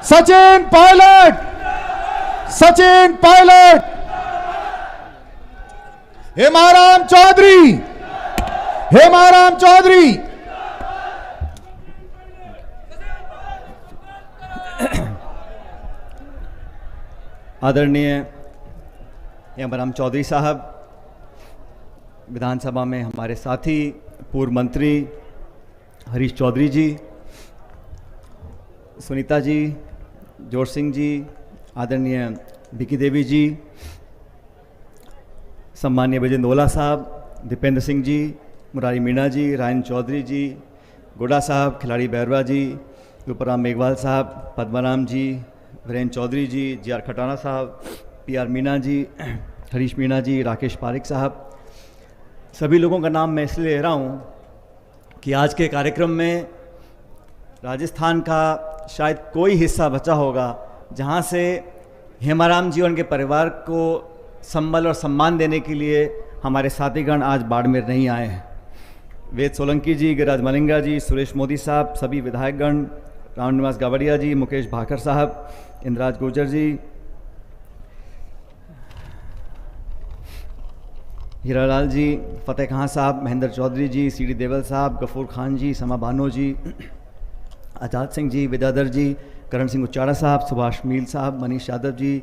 सचिन पायलट, सचिन पायलट, हेमाराम चौधरी, हेमाराम चौधरी। आदरणीय हेमाराम चौधरी साहब, विधानसभा में हमारे साथी पूर्व मंत्री हरीश चौधरी जी, सुनीता जी, जोर सिंह जी, आदरणीय विकी देवी जी, सम्माननीय विजेंद्र ओला साहब, दीपेंद्र सिंह जी, मुरारी मीणा जी, रायन चौधरी जी, गोड़ा साहब, खिलाड़ी बैरवा जी, रूपराम मेघवाल साहब, पद्माराम जी, वीरेंद्र चौधरी जी, जी.आर. खटाना साहब, पी.आर. मीणा जी, हरीश मीणा जी, राकेश पारिक साहब, सभी लोगों का नाम मैं इसलिए ले रहा हूँ कि आज के कार्यक्रम में राजस्थान का शायद कोई हिस्सा बचा होगा जहाँ से हेमाराम जी और उनके परिवार को संबल और सम्मान देने के लिए हमारे साथीगण आज बाड़मेर नहीं आए हैं। वेद सोलंकी जी, गिरिराज मलिंगा जी, सुरेश मोदी साहब, सभी विधायकगण, राम निवास गावड़िया जी, मुकेश भाकर साहब, इंद्राज गुर्जर जी, हीरालाल जी, फतेह खान साहब, महेंद्र चौधरी जी, सी डी देवल साहब, गफूर खान जी, समा बानो जी, आजाद सिंह जी, विद्याधर जी, करण सिंह उच्चाड़ा साहब, सुभाष मील साहब, मनीष यादव जी,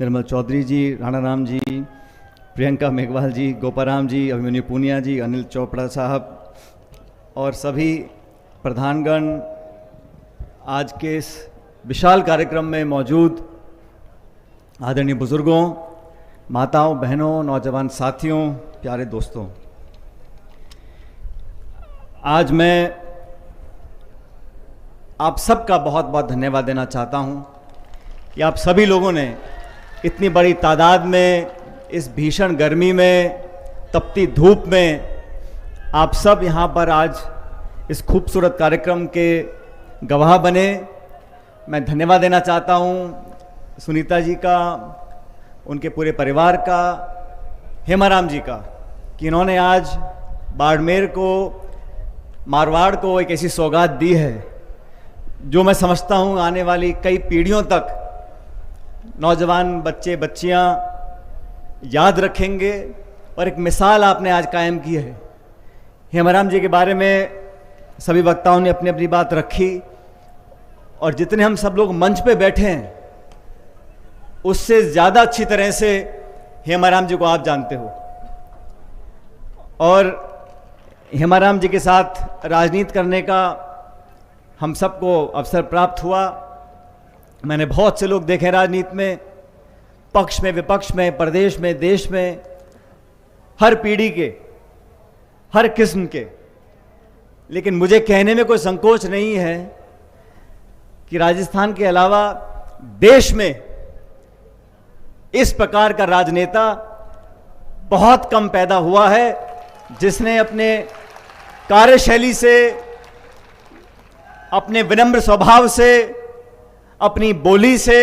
निर्मल चौधरी जी, राणा राम जी, प्रियंका मेघवाल जी, गोपाराम जी, अभिमन्यु पूनिया जी, अनिल चोपड़ा साहब और सभी प्रधानगण, आज के इस विशाल कार्यक्रम में मौजूद आदरणीय बुजुर्गों, माताओं, बहनों, नौजवान साथियों, प्यारे दोस्तों, आज मैं आप सबका बहुत बहुत धन्यवाद देना चाहता हूं कि आप सभी लोगों ने इतनी बड़ी तादाद में इस भीषण गर्मी में, तपती धूप में आप सब यहाँ पर आज इस खूबसूरत कार्यक्रम के गवाह बने। मैं धन्यवाद देना चाहता हूँ सुनीता जी का, उनके पूरे परिवार का, हेमाराम जी का, कि इन्होंने आज बाड़मेर को, मारवाड़ को एक ऐसी सौगात दी है जो मैं समझता हूँ आने वाली कई पीढ़ियों तक नौजवान बच्चे बच्चियाँ याद रखेंगे। और एक मिसाल आपने आज कायम की है। हेमाराम जी के बारे में सभी वक्ताओं ने अपनी अपनी बात रखी और जितने हम सब लोग मंच पे बैठे हैं उससे ज़्यादा अच्छी तरह से हेमाराम जी को आप जानते हो। और हेमाराम जी के साथ राजनीति करने का हम सबको अवसर प्राप्त हुआ। मैंने बहुत से लोग देखे राजनीति में, पक्ष में, विपक्ष में, प्रदेश में, देश में, हर पीढ़ी के, हर किस्म के। लेकिन मुझे कहने में कोई संकोच नहीं है कि राजस्थान के अलावा देश में इस प्रकार का राजनेता बहुत कम पैदा हुआ है जिसने अपने कार्यशैली से, अपने विनम्र स्वभाव से, अपनी बोली से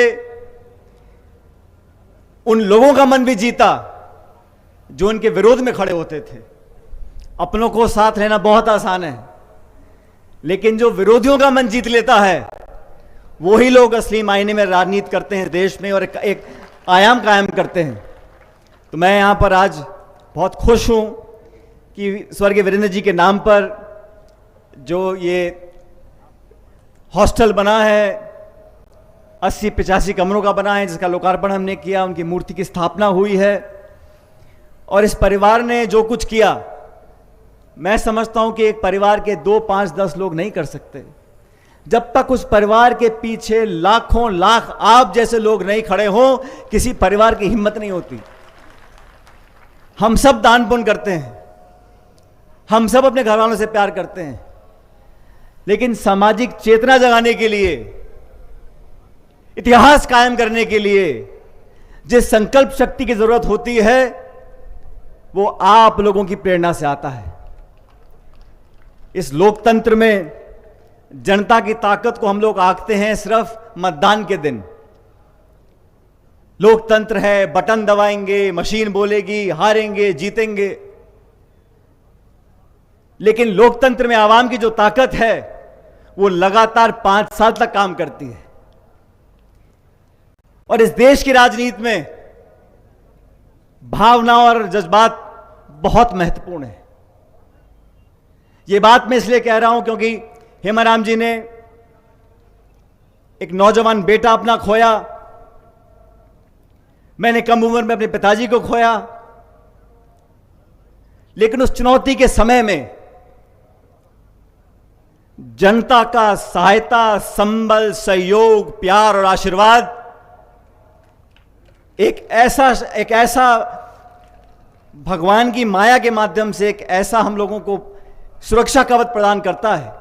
उन लोगों का मन भी जीता जो उनके विरोध में खड़े होते थे। अपनों को साथ लेना बहुत आसान है, लेकिन जो विरोधियों का मन जीत लेता है वही लोग असली मायने में राजनीति करते हैं देश में और एक आयाम कायम करते हैं। तो मैं यहाँ पर आज बहुत खुश हूँ कि स्वर्गीय वीरेंद्र जी के नाम पर जो ये हॉस्टल बना है, 80-85 कमरों का बना है, जिसका लोकार्पण हमने किया, उनकी मूर्ति की स्थापना हुई है। और इस परिवार ने जो कुछ किया, मैं समझता हूं कि एक परिवार के 2, 5, 10 लोग नहीं कर सकते। जब तक उस परिवार के पीछे लाखों लाख आप जैसे लोग नहीं खड़े हों, किसी परिवार की हिम्मत नहीं होती। हम सब दान पुण्य करते हैं, हम सब अपने घर वालों से प्यार करते हैं, लेकिन सामाजिक चेतना जगाने के लिए, इतिहास कायम करने के लिए जिस संकल्प शक्ति की जरूरत होती है वो आप लोगों की प्रेरणा से आता है। इस लोकतंत्र में जनता की ताकत को हम लोग आंकते हैं सिर्फ मतदान के दिन। लोकतंत्र है, बटन दबाएंगे, मशीन बोलेगी, हारेंगे, जीतेंगे। लेकिन लोकतंत्र में आवाम की जो ताकत है वो लगातार 5 साल तक काम करती है। और इस देश की राजनीति में भावना और जज्बात बहुत महत्वपूर्ण है। यह बात मैं इसलिए कह रहा हूं क्योंकि हेमाराम जी ने एक नौजवान बेटा अपना खोया, मैंने कम उम्र में अपने पिताजी को खोया, लेकिन उस चुनौती के समय में जनता का सहायता, संबल, सहयोग, प्यार और आशीर्वाद एक ऐसा भगवान की माया के माध्यम से एक ऐसा हम लोगों को सुरक्षा कवच प्रदान करता है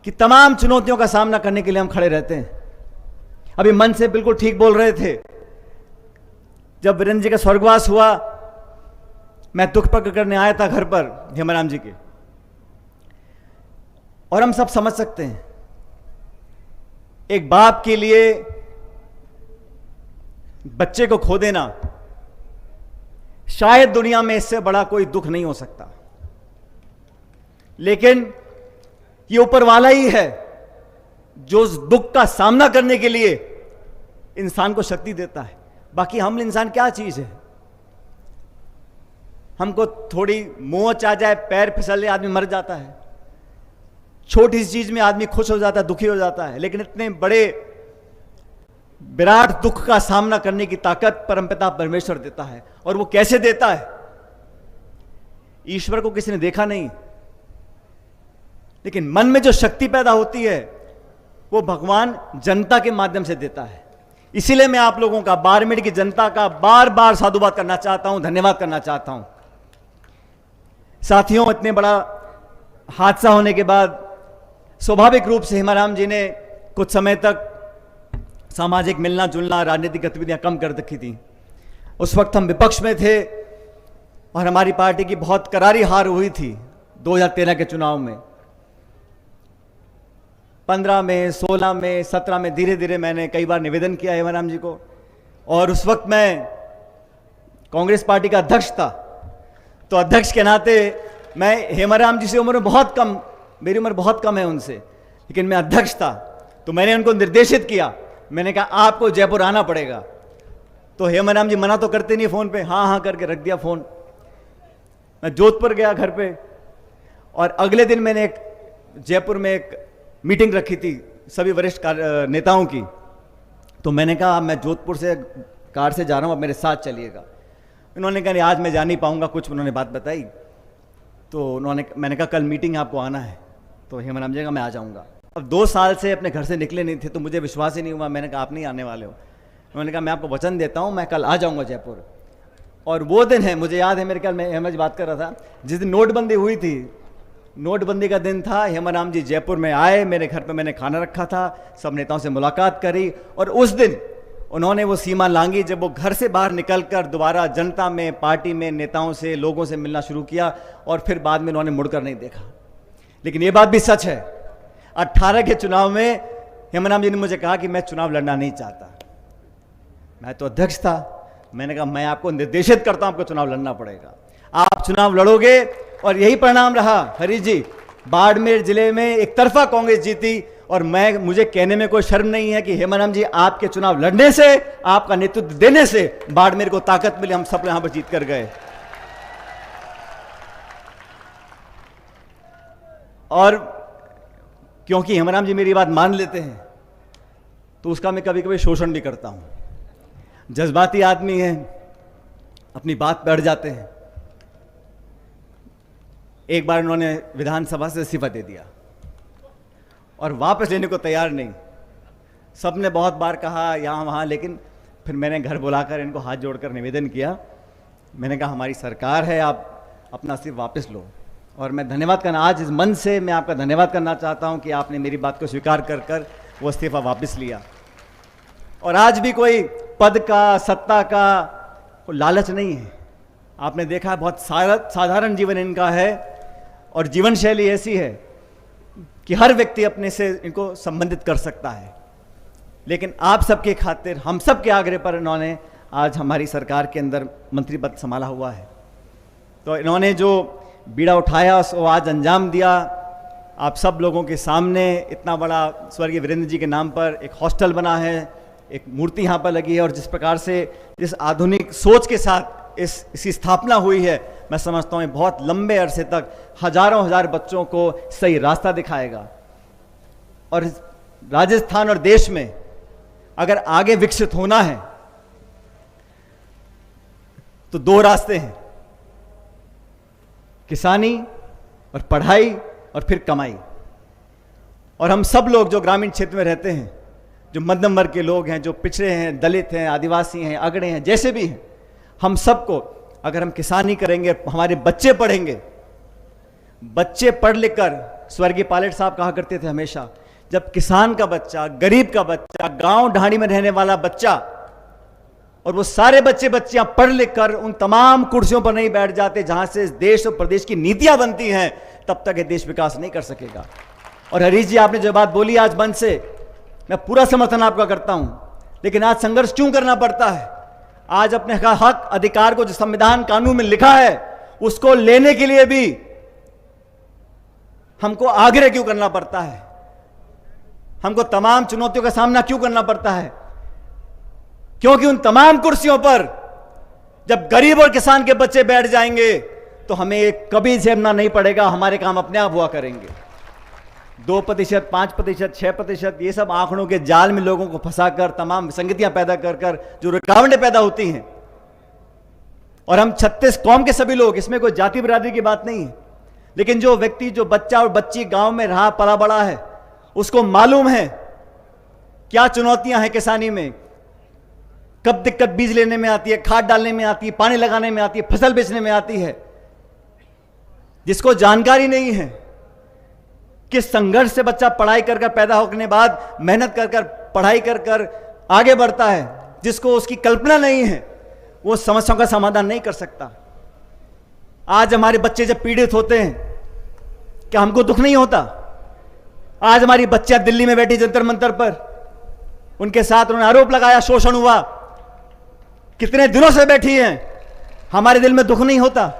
कि तमाम चुनौतियों का सामना करने के लिए हम खड़े रहते हैं। अभी मन से बिल्कुल ठीक बोल रहे थे, जब वीरेंद्र जी का स्वर्गवास हुआ, मैं दुख प्रकट करने आया था घर पर हेमाराम जी के, और हम सब समझ सकते हैं एक बाप के लिए बच्चे को खो देना शायद दुनिया में इससे बड़ा कोई दुख नहीं हो सकता, लेकिन ये ऊपर वाला ही है जो उस दुख का सामना करने के लिए इंसान को शक्ति देता है। बाकी हम इंसान क्या चीज है? हमको थोड़ी मोच आ जाए, पैर फिसल जाए, आदमी मर जाता है। छोटी सी चीज में आदमी खुश हो जाता है, दुखी हो जाता है, लेकिन इतने बड़े विराट दुख का सामना करने की ताकत परमपिता परमेश्वर देता है। और वो कैसे देता है? ईश्वर को किसी ने देखा नहीं, लेकिन मन में जो शक्ति पैदा होती है वो भगवान जनता के माध्यम से देता है। इसीलिए मैं आप लोगों का, बाड़मेर की जनता का बार बार साधुवाद करना चाहता हूं, धन्यवाद करना चाहता हूं। साथियों, इतने बड़ा हादसा होने के बाद स्वाभाविक रूप से हेमाराम जी ने कुछ समय तक सामाजिक मिलना जुलना, राजनीतिक गतिविधियां कम कर रखी थी। उस वक्त हम विपक्ष में थे और हमारी पार्टी की बहुत करारी हार हुई थी 2013 के चुनाव में। 15 में, 16 में, 17 में धीरे धीरे मैंने कई बार निवेदन किया हेमाराम जी को, और उस वक्त मैं कांग्रेस पार्टी का अध्यक्ष था। तो अध्यक्ष के नाते मैं हेमाराम जी से उम्र में बहुत कम, मेरी उम्र बहुत कम है उनसे, लेकिन मैं अध्यक्ष था। तो मैंने उनको निर्देशित किया, मैंने कहा आपको जयपुर आना पड़ेगा। तो हेमाराम जी मना तो करते नहीं फोन पे, हाँ हाँ करके रख दिया फोन। मैं जोधपुर गया घर पे, और अगले दिन मैंने एक जयपुर में एक मीटिंग रखी थी सभी वरिष्ठ नेताओं की। तो मैंने कहा मैं जोधपुर से कार से जा रहा हूँ, अब मेरे साथ चलिएगा। उन्होंने कहा नहीं आज मैं जा नहीं पाऊंगा, कुछ उन्होंने बात बताई। तो मैंने कहा कल मीटिंग आपको आना है। तो हेमाराम जी का मैं आ जाऊंगा। अब 2 साल से अपने घर से निकले नहीं थे, तो मुझे विश्वास ही नहीं हुआ। मैंने कहा आप नहीं आने वाले हो। उन्होंने कहा मैं आपको वचन देता हूं, मैं कल आ जाऊंगा जयपुर। और वो दिन है, मुझे याद है, मेरे ख्याल में हेमा जी बात कर रहा था, जिस दिन नोटबंदी हुई थी, नोटबंदी का दिन था। हेमाराम जी जयपुर में आए, मेरे घर पे मैंने खाना रखा था, सब नेताओं से मुलाकात करी, और उस दिन उन्होंने वो सीमा लांघी जब वो घर से बाहर निकलकर दोबारा जनता में, पार्टी में, नेताओं से, लोगों से मिलना शुरू किया, और फिर बाद में उन्होंने मुड़कर नहीं देखा। लेकिन ये बात भी सच है, 18 के चुनाव में हेमाराम जी ने मुझे कहा कि मैं चुनाव लड़ना नहीं चाहता। मैं तो अध्यक्ष था, मैंने कहा मैं आपको निर्देशित करता हूं, आपको चुनाव लड़ना पड़ेगा, आप चुनाव लड़ोगे। और यही परिणाम रहा हरीश जी, बाड़मेर जिले में एक तरफा कांग्रेस जीती। और मुझे कहने में कोई शर्म नहीं है कि हेमाराम जी आपके चुनाव लड़ने से, आपका नेतृत्व देने से बाड़मेर को ताकत मिली, हम सब यहां पर जीत कर गए। और क्योंकि हेमाराम जी मेरी बात मान लेते हैं, तो उसका मैं कभी कभी शोषण भी करता हूं। जज्बाती आदमी हैं, अपनी बात पे अड़ जाते हैं। एक बार उन्होंने विधानसभा से इस्तीफा दे दिया और वापस लेने को तैयार नहीं। सबने बहुत बार कहा यहाँ वहाँ, लेकिन फिर मैंने घर बुलाकर इनको हाथ जोड़कर निवेदन किया। मैंने कहा हमारी सरकार है, आप अपना इस्तीफा वापस लो। और मैं धन्यवाद करना, आज इस मन से मैं आपका धन्यवाद करना चाहता हूँ कि आपने मेरी बात को स्वीकार कर वो इस्तीफा वापस लिया। और आज भी कोई पद का, सत्ता का कोई लालच नहीं है। आपने देखा है बहुत साधारण जीवन इनका है, और जीवन शैली ऐसी है कि हर व्यक्ति अपने से इनको संबंधित कर सकता है। लेकिन आप सबके खातिर, हम सब के आग्रह पर इन्होंने आज हमारी सरकार के अंदर मंत्री पद संभाला हुआ है। तो इन्होंने जो बीड़ा उठाया उसको आज अंजाम दिया। आप सब लोगों के सामने इतना बड़ा स्वर्गीय वीरेंद्र जी के नाम पर एक हॉस्टल बना है, एक मूर्ति यहाँ पर लगी है और जिस प्रकार से जिस आधुनिक सोच के साथ इसकी स्थापना हुई है, मैं समझता हूँ बहुत लंबे अरसे तक हजारों हजार बच्चों को सही रास्ता दिखाएगा। और राजस्थान और देश में अगर आगे विकसित होना है तो दो रास्ते हैं, किसानी और पढ़ाई और फिर कमाई। और हम सब लोग जो ग्रामीण क्षेत्र में रहते हैं, जो मध्यम वर्ग के लोग हैं, जो पिछड़े हैं, दलित हैं, आदिवासी हैं, अगड़े हैं, जैसे भी हैं, हम सबको अगर हम किसानी करेंगे, हमारे बच्चे पढ़ेंगे, बच्चे पढ़ लिख कर, स्वर्गीय पायलट साहब कहा करते थे हमेशा, जब किसान का बच्चा, गरीब का बच्चा, गांव ढाणी में रहने वाला बच्चा, और वो सारे बच्चे बच्चियां पढ़ लिख कर उन तमाम कुर्सियों पर नहीं बैठ जाते जहां से इस देश और प्रदेश की नीतियां बनती हैं, तब तक ये देश विकास नहीं कर सकेगा। और हरीश जी, आपने जो बात बोली आज मंच से, मैं पूरा समर्थन आपका करता हूं, लेकिन आज संघर्ष क्यों करना पड़ता है? आज अपने हक अधिकार को जो संविधान कानून में लिखा है उसको लेने के लिए भी हमको आग्रह क्यों करना पड़ता है? हमको तमाम चुनौतियों का सामना क्यों करना पड़ता है? क्योंकि उन तमाम कुर्सियों पर जब गरीब और किसान के बच्चे बैठ जाएंगे तो हमें कभी झेलना नहीं पड़ेगा, हमारे काम अपने आप हुआ करेंगे। 2%, 5%, 6%, ये सब आंकड़ों के जाल में लोगों को फंसाकर तमाम विसंगतियां पैदा कर कर जो रुकावटें पैदा होती हैं। और हम 36 कौम के सभी लोग, इसमें कोई जाति बिरादरी की बात नहीं है, लेकिन जो व्यक्ति, जो बच्चा और बच्ची गांव में रहा पला बड़ा है, उसको मालूम है क्या चुनौतियां हैं किसानी में, कब दिक्कत बीज लेने में आती है, खाद डालने में आती है, पानी लगाने में आती है, फसल बेचने में आती है। जिसको जानकारी नहीं है कि संघर्ष से बच्चा पढ़ाई कर कर पैदा होने के बाद मेहनत कर कर पढ़ाई कर कर आगे बढ़ता है, जिसको उसकी कल्पना नहीं है, वो समस्याओं का समाधान नहीं कर सकता। आज हमारे बच्चे जब पीड़ित होते हैं, क्या हमको दुख नहीं होता? आज हमारी बच्चियां दिल्ली में बैठी जंतर मंतर पर, उनके साथ उन्होंने आरोप लगाया, शोषण हुआ, कितने दिनों से बैठी हैं, हमारे दिल में दुख नहीं होता?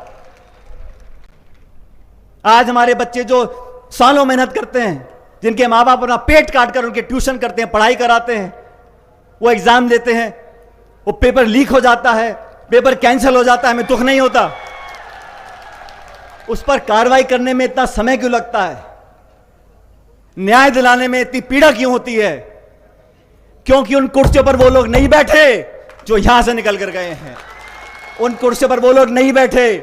आज हमारे बच्चे जो सालों मेहनत करते हैं, जिनके माँ बाप अपना पेट काट कर उनके ट्यूशन करते हैं, पढ़ाई कराते हैं, वो एग्जाम देते हैं, वो पेपर लीक हो जाता है, पेपर कैंसिल हो जाता है, हमें दुख नहीं होता? उस पर कार्रवाई करने में इतना समय क्यों लगता है? न्याय दिलाने में इतनी पीड़ा क्यों होती है? क्योंकि उन कुर्सियों पर वो लोग नहीं बैठे जो यहां से निकल कर गए हैं। उन कुर्सियों पर वो लोग नहीं बैठे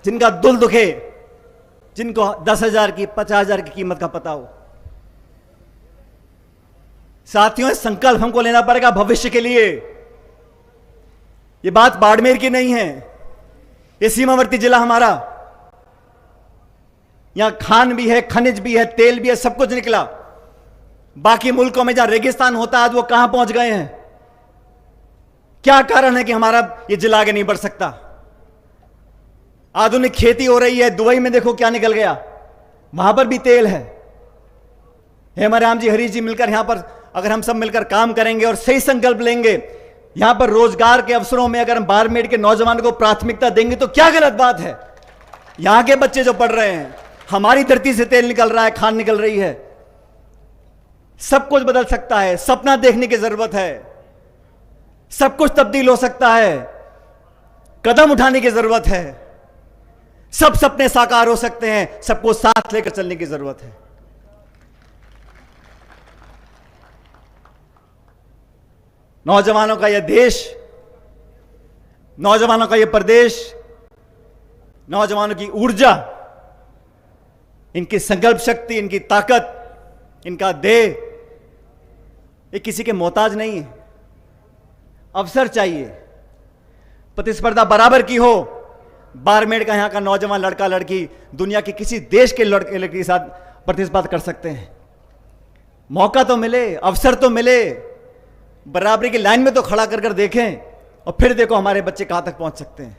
जिनका दिल दुखे, जिनको 10,000 की 50,000 की कीमत का पता हो। साथियों, संकल्प हमको लेना पड़ेगा भविष्य के लिए। ये बात बाड़मेर की नहीं है, ये सीमावर्ती जिला हमारा, यहां खान भी है, खनिज भी है, तेल भी है, सब कुछ निकला। बाकी मुल्कों में जहां रेगिस्तान होता है, आज वो कहां पहुंच गए हैं? क्या कारण है कि हमारा ये जिला आगे नहीं बढ़ सकता? आधुनिक खेती हो रही है, दुबई में देखो क्या निकल गया, वहां पर भी तेल है। हेमाराम जी, हरीश जी मिलकर यहां पर अगर हम सब मिलकर काम करेंगे और सही संकल्प लेंगे, यहां पर रोजगार के अवसरों में अगर हम बाड़मेर के नौजवानों को प्राथमिकता देंगे तो क्या गलत बात है? यहां के बच्चे जो पढ़ रहे हैं, हमारी धरती से तेल निकल रहा है, खान निकल रही है। सब कुछ बदल सकता है, सपना देखने की जरूरत है, सब कुछ तब्दील हो सकता है, कदम उठाने की जरूरत है, सब सपने साकार हो सकते हैं, सबको साथ लेकर चलने की जरूरत है। नौजवानों का यह देश, नौजवानों का यह प्रदेश, नौजवानों की ऊर्जा, इनकी संकल्प शक्ति, इनकी ताकत, इनका देह, ये किसी के मोहताज नहीं है। अवसर चाहिए, प्रतिस्पर्धा बराबर की हो। बाड़मेर का यहां का नौजवान लड़का लड़की दुनिया के किसी देश के लड़के लड़की के साथ प्रतिस्पर्धा कर सकते हैं। मौका तो मिले, अवसर तो मिले, बराबरी की लाइन में तो खड़ा कर कर देखें और फिर देखो हमारे बच्चे कहां तक पहुंच सकते हैं।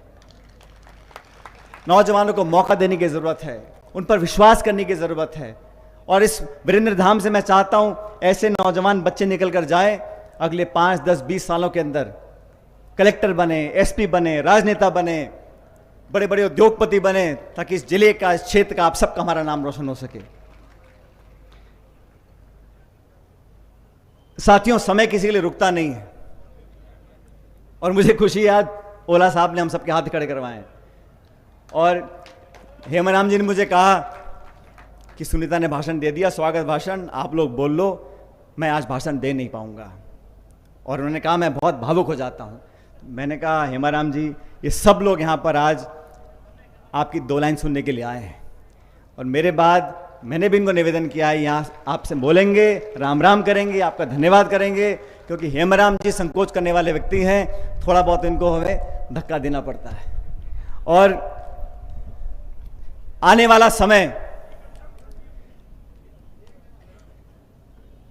नौजवानों को मौका देने की जरूरत है, उन पर विश्वास करने की जरूरत है। और इस वीरेंद्र धाम से मैं चाहता हूं ऐसे नौजवान बच्चे निकल कर जाएं, अगले 5, 10, 20 सालों के अंदर कलेक्टर बने, एसपी बने, राजनेता बने, बड़े बड़े उद्योगपति बने, ताकि इस जिले का, इस क्षेत्र का, आप सबका हमारा नाम रोशन हो सके। साथियों, समय किसी के लिए रुकता नहीं है और मुझे खुशी है आज ओला साहब ने हम सबके हाथ खड़े करवाए हैं। और हेमाराम जी ने मुझे कहा कि सुनीता ने भाषण दे दिया, स्वागत भाषण, आप लोग बोल लो, मैं आज भाषण दे नहीं पाऊंगा। और उन्होंने कहा मैं बहुत भावुक हो जाता हूं। मैंने कहा हेमाराम जी, ये सब लोग यहाँ पर आज आपकी 2 लाइन सुनने के लिए आए हैं और मेरे बाद मैंने भी इनको निवेदन किया है, यहाँ आपसे बोलेंगे, राम राम करेंगे, आपका धन्यवाद करेंगे, क्योंकि हेमाराम जी संकोच करने वाले व्यक्ति हैं, थोड़ा बहुत इनको हमें धक्का देना पड़ता है। और आने वाला समय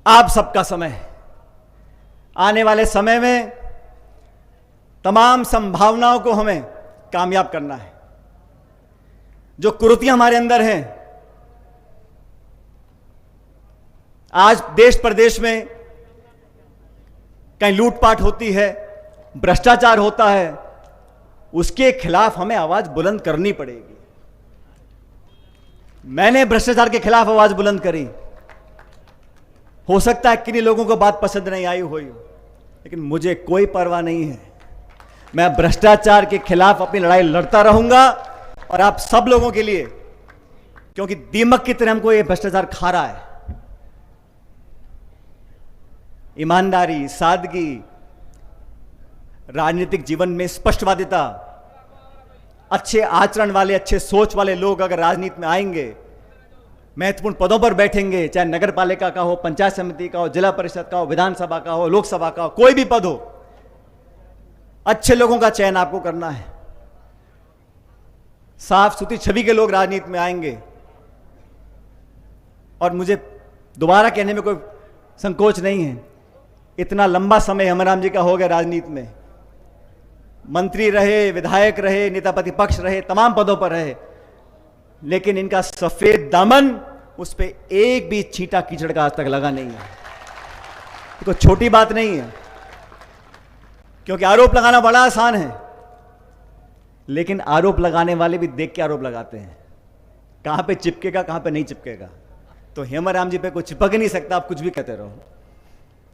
आप सबका समय है। आने वाले समय में तमाम संभावनाओं को हमें कामयाब करना है। जो कुरीतियां हमारे अंदर हैं, आज देश प्रदेश में कहीं लूटपाट होती है, भ्रष्टाचार होता है, उसके खिलाफ हमें आवाज बुलंद करनी पड़ेगी। मैंने भ्रष्टाचार के खिलाफ आवाज बुलंद करी। हो सकता है किन्हीं लोगों को बात पसंद नहीं आई हुई हो, लेकिन मुझे कोई परवाह नहीं है। मैं भ्रष्टाचार के खिलाफ अपनी लड़ाई लड़ता रहूंगा और आप सब लोगों के लिए, क्योंकि दीमक की तरह हमको यह भ्रष्टाचार खा रहा है। ईमानदारी, सादगी, राजनीतिक जीवन में स्पष्टवादिता, अच्छे आचरण वाले, अच्छे सोच वाले लोग अगर राजनीति में आएंगे, महत्वपूर्ण पदों पर बैठेंगे, चाहे नगर पालिका का हो, पंचायत समिति का हो, जिला परिषद का हो, विधानसभा का हो, लोकसभा का हो, कोई भी पद हो, अच्छे लोगों का चयन आपको करना है। साफ सुथरी छवि के लोग राजनीति में आएंगे। और मुझे दोबारा कहने में कोई संकोच नहीं है, इतना लंबा समय हेमाराम जी का हो गया राजनीति में, मंत्री रहे, विधायक रहे, नेता प्रतिपक्ष रहे, तमाम पदों पर रहे, लेकिन इनका सफेद दामन, उस पर एक भी छींटा कीचड़ का आज तक लगा नहीं है। ये कोई छोटी बात नहीं है, क्योंकि आरोप लगाना बड़ा आसान है, लेकिन आरोप लगाने वाले भी देख के आरोप लगाते हैं, कहां पे चिपकेगा, कहां पे नहीं चिपकेगा। तो हेमाराम जी पे कोई चिपक नहीं सकता, आप कुछ भी कहते रहो,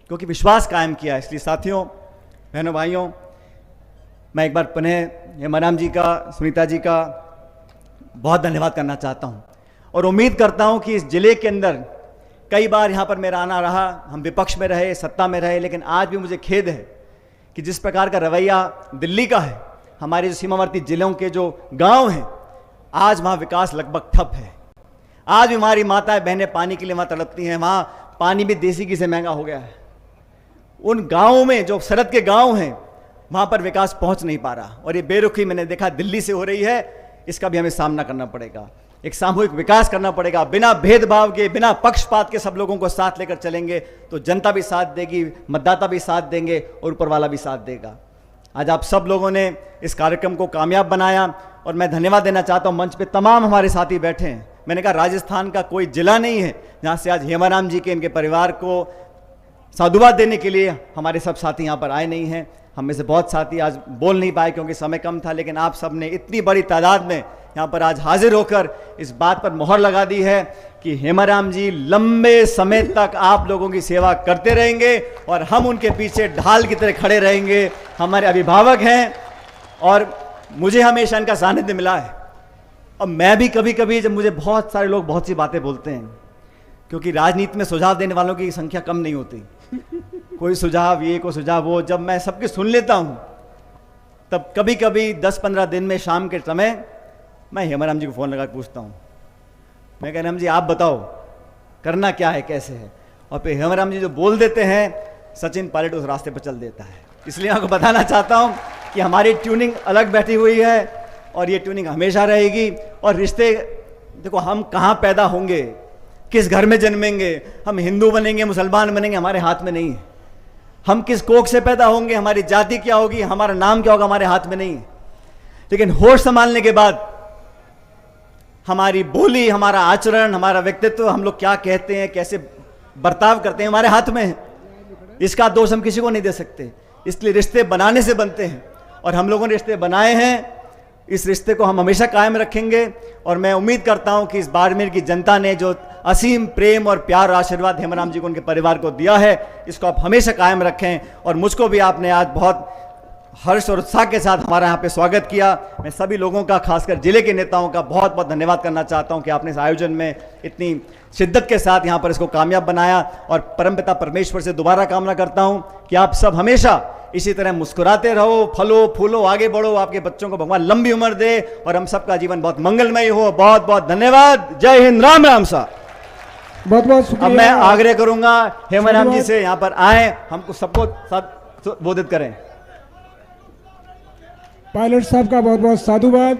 क्योंकि विश्वास कायम किया। इसलिए साथियों, बहनों, भाइयों, मैं एक बार पुनः हेमाराम जी का, सुनीता जी का बहुत धन्यवाद करना चाहता हूं और उम्मीद करता हूं कि इस जिले के अंदर कई बार यहां पर मेरा आना रहा, हम विपक्ष में रहे, सत्ता में रहे, लेकिन आज भी मुझे खेद है कि जिस प्रकार का रवैया दिल्ली का है, हमारे जो सीमावर्ती जिलों के जो गांव हैं, आज वहां विकास लगभग ठप है। आज भी हमारी माताएं बहनें पानी के लिए वहां तड़पती हैं, वहां पानी भी देसी घी से महंगा हो गया है। उन गांवों में जो सरहद के गांव हैं, वहां पर विकास पहुंच नहीं पा रहा और ये बेरुखी मैंने देखा दिल्ली से हो रही है। इसका भी हमें सामना करना पड़ेगा, एक सामूहिक विकास करना पड़ेगा, बिना भेदभाव के, बिना पक्षपात के सब लोगों को साथ लेकर चलेंगे तो जनता भी साथ देगी, मतदाता भी साथ देंगे और ऊपर वाला भी साथ देगा। आज आप सब लोगों ने इस कार्यक्रम को कामयाब बनाया और मैं धन्यवाद देना चाहता हूं। मंच पे तमाम हमारे साथी बैठे हैं। मैंने कहा राजस्थान का कोई जिला नहीं है जहां से आज हेमाराम जी के, इनके परिवार को साधुवाद देने के लिए हमारे सब साथी यहां पर आए नहीं हैं। हम में से बहुत साथी आज बोल नहीं पाए क्योंकि समय कम था, लेकिन आप सब ने इतनी बड़ी तादाद में यहाँ पर आज हाजिर होकर इस बात पर मोहर लगा दी है कि हेमाराम जी लंबे समय तक आप लोगों की सेवा करते रहेंगे और हम उनके पीछे ढाल की तरह खड़े रहेंगे। हमारे अभिभावक हैं और मुझे हमेशा इनका सानिध्य मिला है। और मैं भी कभी कभी, जब मुझे बहुत सारे लोग बहुत सी बातें बोलते हैं, क्योंकि राजनीति में सुझाव देने वालों की संख्या कम नहीं होती, कोई सुझाव ये, कोई सुझाव वो, जब मैं सबके सुन लेता हूं तब कभी कभी 10-15 दिन में शाम के समय मैं हेमाराम जी को फोन लगा के पूछता हूं। मैं कह राम जी आप बताओ करना क्या है, कैसे है, और फिर हेमाराम जी जो बोल देते हैं, सचिन पायलट उस रास्ते पर चल देता है। इसलिए आपको बताना चाहता हूं कि हमारी ट्यूनिंग अलग बैठी हुई है और ये ट्यूनिंग हमेशा रहेगी। और रिश्ते देखो, हम कहां पैदा होंगे, किस घर में जन्मेंगे, हम हिंदू बनेंगे, मुसलमान बनेंगे, हमारे हाथ में नहीं है। हम किस कोख से पैदा होंगे, हमारी जाति क्या होगी, हमारा नाम क्या होगा, हमारे हाथ में नहीं है। लेकिन होश संभालने के बाद हमारी बोली, हमारा आचरण, हमारा व्यक्तित्व, हम लोग क्या कहते हैं, कैसे बर्ताव करते हैं, हमारे हाथ में है। इसका दोष हम किसी को नहीं दे सकते। इसलिए रिश्ते बनाने से बनते हैं और हम लोगों ने रिश्ते बनाए हैं इस रिश्ते को हम हमेशा कायम रखेंगे और मैं उम्मीद करता हूं कि इस बाड़मेर की जनता ने जो असीम प्रेम और प्यार और आशीर्वाद हेमाराम जी को उनके परिवार को दिया है, इसको आप हमेशा कायम रखें। और मुझको भी आपने आज बहुत हर्ष और उत्साह के साथ हमारा यहाँ पे स्वागत किया। मैं सभी लोगों का, खासकर जिले के नेताओं का बहुत बहुत धन्यवाद करना चाहता हूँ कि आपने इस आयोजन में इतनी शिद्दत के साथ यहाँ पर इसको कामयाब बनाया। और परमपिता परमेश्वर से दोबारा कामना करता हूँ कि आप सब हमेशा इसी तरह मुस्कुराते रहो, फलो फूलो, आगे बढ़ो, आपके बच्चों को भगवान लंबी उम्र दे और हम सबका जीवन बहुत मंगलमय हो। बहुत बहुत धन्यवाद। जय हिंद, राम राम सा। बहुत बहुत शुक्रिया। अब मैं आग्रह करूंगा हेमाराम जी से यहाँ पर आए, हमको सबको संबोधित करें। पायलट साहब का बहुत बहुत साधुवाद।